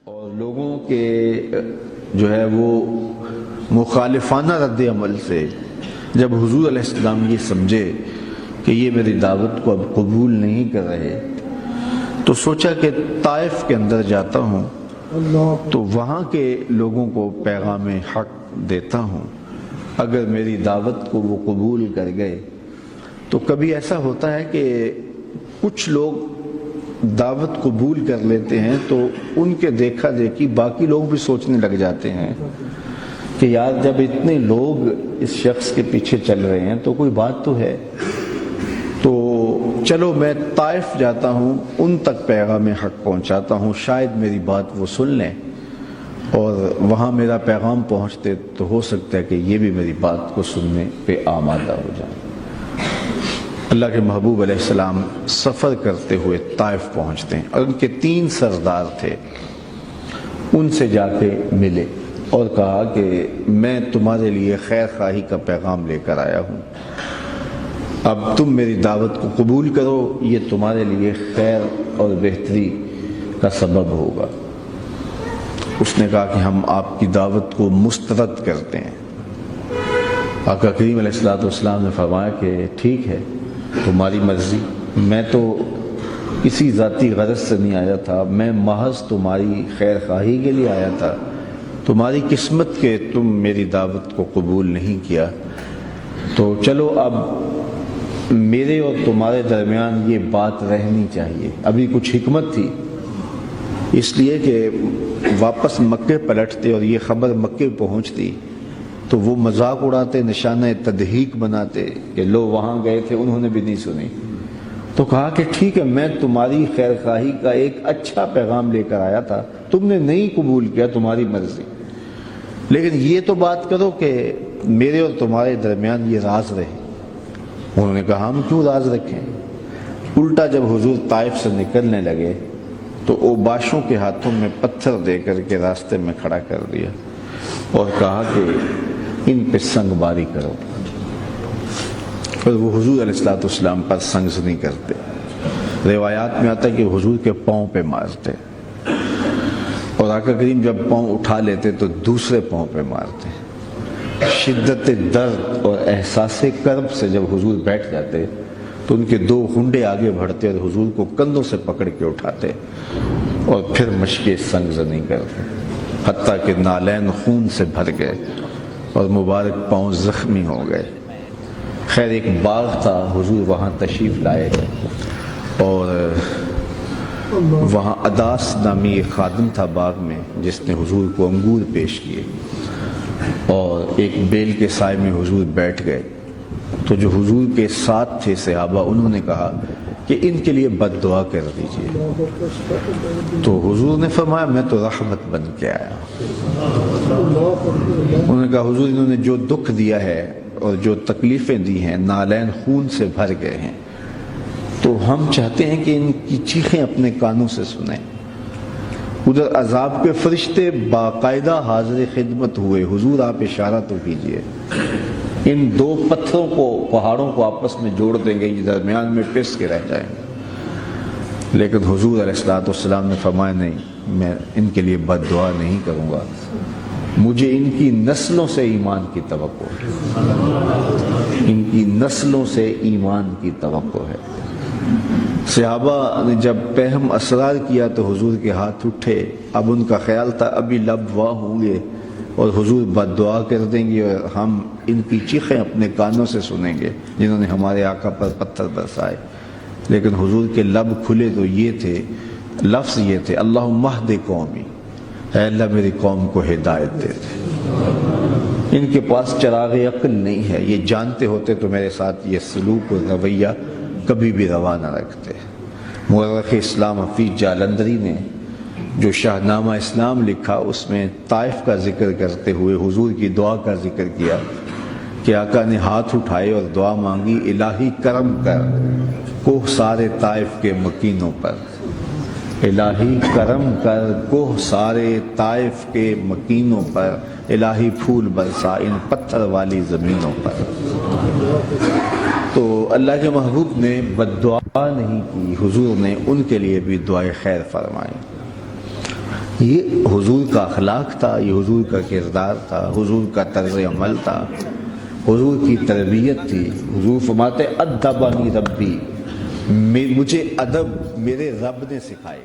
اور لوگوں کے جو ہے وہ مخالفانہ رد عمل سے جب حضور علیہ السلام یہ سمجھے کہ یہ میری دعوت کو اب قبول نہیں کر رہے، تو سوچا کہ طائف کے اندر جاتا ہوں تو وہاں کے لوگوں کو پیغام حق دیتا ہوں، اگر میری دعوت کو وہ قبول کر گئے تو کبھی ایسا ہوتا ہے کہ کچھ لوگ دعوت قبول کر لیتے ہیں تو ان کے دیکھا دیکھی باقی لوگ بھی سوچنے لگ جاتے ہیں کہ یار جب اتنے لوگ اس شخص کے پیچھے چل رہے ہیں تو کوئی بات تو ہے، تو چلو میں طائف جاتا ہوں، ان تک پیغام حق پہنچاتا ہوں، شاید میری بات وہ سن لیں اور وہاں میرا پیغام پہنچتے تو ہو سکتا ہے کہ یہ بھی میری بات کو سننے پہ آمادہ ہو جائیں۔ اللہ کے محبوب علیہ السلام سفر کرتے ہوئے طائف پہنچتے ہیں اور ان کے 3 سردار تھے، ان سے جا کے ملے اور کہا کہ میں تمہارے لیے خیر خواہی کا پیغام لے کر آیا ہوں، اب تم میری دعوت کو قبول کرو، یہ تمہارے لیے خیر اور بہتری کا سبب ہوگا۔ اس نے کہا کہ ہم آپ کی دعوت کو مسترد کرتے ہیں۔ آقا کریم علیہ السلام نے فرمایا کہ ٹھیک ہے، تمہاری مرضی، میں تو کسی ذاتی غرض سے نہیں آیا تھا، میں محض تمہاری خیر خواہی کے لیے آیا تھا، تمہاری قسمت کہ تم میری دعوت کو قبول نہیں کیا، تو چلو اب میرے اور تمہارے درمیان یہ بات رہنی چاہیے۔ ابھی کچھ حکمت تھی، اس لیے کہ واپس مکے پلٹتے اور یہ خبر مکے پہنچتی تو وہ مذاق اڑاتے، نشانہ تضحیک بناتے کہ لو وہاں گئے تھے، انہوں نے بھی نہیں سنی۔ تو کہا کہ ٹھیک ہے، میں تمہاری خیر خواہی کا ایک اچھا پیغام لے کر آیا تھا، تم نے نہیں قبول کیا، تمہاری مرضی، لیکن یہ تو بات کرو کہ میرے اور تمہارے درمیان یہ راز رہے۔ انہوں نے کہا ہم کیوں راز رکھیں؟ الٹا جب حضور طائف سے نکلنے لگے تو اوباشوں کے ہاتھوں میں پتھر دے کر کے راستے میں کھڑا کر دیا اور کہا کہ ان پہ سنگ باری کرو، اور وہ حضور علیہ السلام پر سنگ نہیں کرتے۔ روایات میں آتا ہے کہ حضور کے پاؤں پہ مارتے، اور آقا کریم جب پاؤں اٹھا لیتے تو دوسرے پاؤں پہ مارتے۔ شدت درد اور احساس کرب سے جب حضور بیٹھ جاتے تو ان کے 2 ہنڈے آگے بڑھتے اور حضور کو کندھوں سے پکڑ کے اٹھاتے اور پھر مشق سنگ زنی کرتے، حتیٰ کہ نالین خون سے بھر گئے اور مبارک پاؤں زخمی ہو گئے۔ خیر ایک باغ تھا، حضور وہاں تشریف لائے اور وہاں اداس نامی ایک خادم تھا باغ میں، جس نے حضور کو انگور پیش کیے، اور ایک بیل کے سائے میں حضور بیٹھ گئے تو جو حضور کے ساتھ تھے صحابہ، انہوں نے کہا کہ ان کے لیے بد دعا کر دیجئے، تو حضور نے فرمایا میں تو رحمت بن کے آیا۔ انہوں نے کہا حضور انہوں نے جو دکھ دیا ہے اور جو تکلیفیں دی ہیں، نالین خون سے بھر گئے ہیں، تو ہم چاہتے ہیں کہ ان کی چیخیں اپنے کانوں سے سنیں۔ ادھر عذاب کے فرشتے باقاعدہ حاضر خدمت ہوئے، حضور آپ اشارہ تو کیجئے، ان 2 پتھروں کو، پہاڑوں کو آپس میں جوڑ دیں گے، یہ درمیان میں پس کے رہ جائیں گے۔ لیکن حضور علیہ السلام نے فرمایا نہیں، میں ان کے لیے بد دعا نہیں کروں گا، مجھے ان کی نسلوں سے ایمان کی توقع ہے، ان کی نسلوں سے ایمان کی توقع ہے۔ صحابہ نے جب پہم اسرار کیا تو حضور کے ہاتھ اٹھے، اب ان کا خیال تھا ابھی لب واہ ہوں گے اور حضور بد دعا کر دیں گے اور ہم ان کی چیخیں اپنے کانوں سے سنیں گے جنہوں نے ہمارے آقا پر پتھر برسائے۔ لیکن حضور کے لب کھلے تو یہ تھے، لفظ یہ تھے، اللہم اہد قومی، اے اللہ میری قوم کو ہدایت دے دے۔ ان کے پاس چراغ عقل نہیں ہے، یہ جانتے ہوتے تو میرے ساتھ یہ سلوک و رویہ کبھی بھی روا نہ رکھتے۔ مورخ اسلام حفیظ جالندری نے جو شاہنامہ اسلام لکھا، اس میں طائف کا ذکر کرتے ہوئے حضور کی دعا کا ذکر کیا کہ آقا نے ہاتھ اٹھائے اور دعا مانگی، الہی کرم کر کوہ سارے طائف کے مکینوں پر، الہی کرم کر کوہ سارے طائف کے مکینوں پر، الہی پھول برسا ان پتھر والی زمینوں پر۔ تو اللہ کے محبوب نے بد دعا نہیں کی، حضور نے ان کے لیے بھی دعائے خیر فرمائی۔ یہ حضور کا اخلاق تھا، یہ حضور کا کردار تھا، حضور کا طرز عمل تھا، حضور کی تربیت تھی۔ حضور فرماتے ادبنی ربی، مجھے ادب میرے رب نے سکھائے۔